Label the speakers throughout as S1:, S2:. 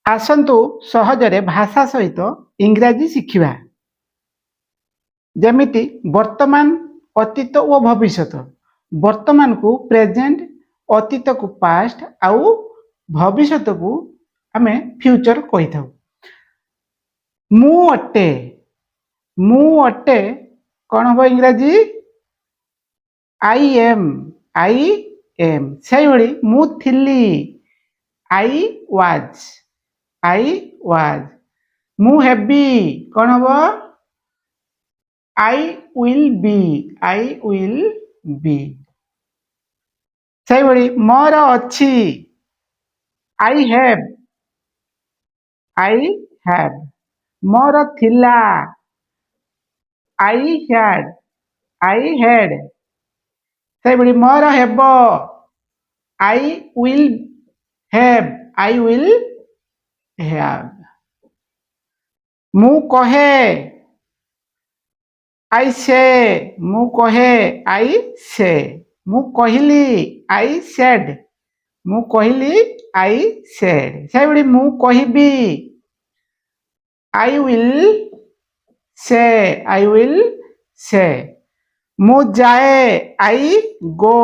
S1: आसंतु सहजरे भाषा सहित इंग्राजी शिखिबा जेमिति वर्तमान अतीत और भविष्यत वर्तमान को प्रेजेंट अतीत को पास्ट आउ भविष्यत को आमे फ्यूचर कही था। मु अटे कौन हम इंग्राजी आई एम से भाई मु थिली आई वाज मु हेबी कौन हम आई विल बी से भाई मोर अच्छी आई हैव मोर थिला आई हैड से भाई मोर हेब आई विल हैव मु कहे आई से मु कहे आई से मु कहली आई सेड मु कहली आई सेड से भाई मु कहबी आई विल से मु जाए आई गो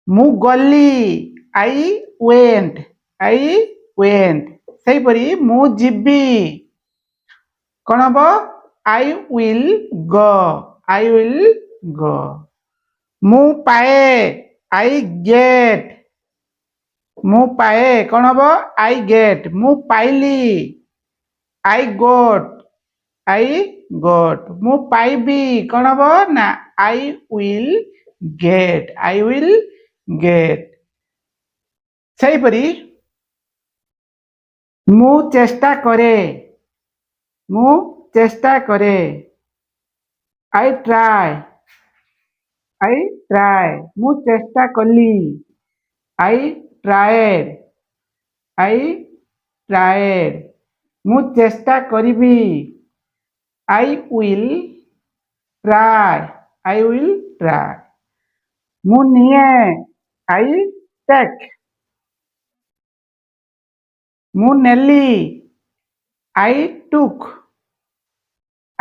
S1: मु गली आई वेंट से परी मु जीबी कौन हम आई विल गो मु पाए आई गेट मु पाए कौन हम आई गेट मु पाइली आई गोट मु पाइबी कौन हम ना आई विल गेट से परी मु चेष्टा करे आई ट्राई मु चेष्टा कली आई ट्राएड मु चेष्टा करिबी आई विल ट्राई मु निए आई टेक मु नेली आई टुक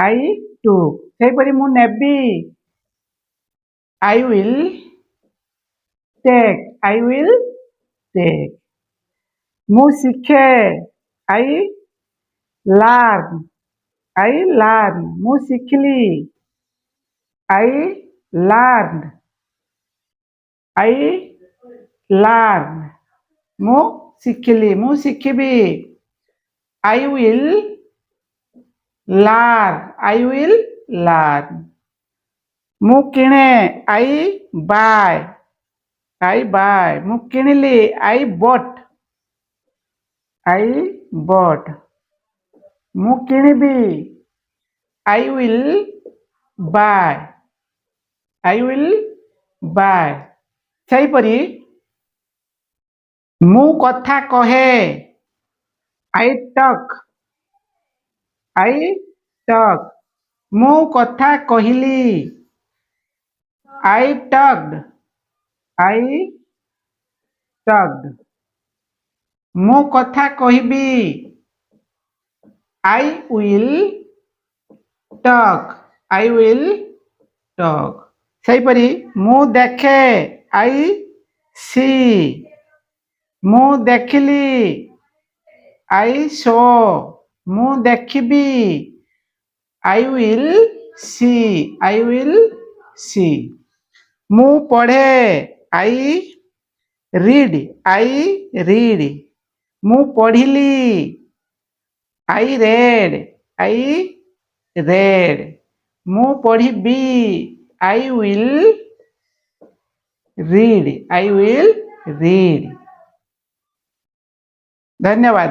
S1: से परी मु नेबी आई विल टेक मु सीखे आई लर्न मु सीखली आई लर्न मु सीखली मु सीखबी आई विल लर्न मु किणे आई बाय मु किणिली आई बॉट मु किणिबी आई विल बाय से परी मु कथा कहे आई टॉक मु कथा कहली आई टॉक्ड मु कथा कहबी आई विल टॉक से परी मु देखे आई सी मु देखली आई सो मु देखबी आई विल सी मु पढ़े आई रीड मु पढ़िली आई रेड मु पढ़िबी आई विल रीड धन्यवाद।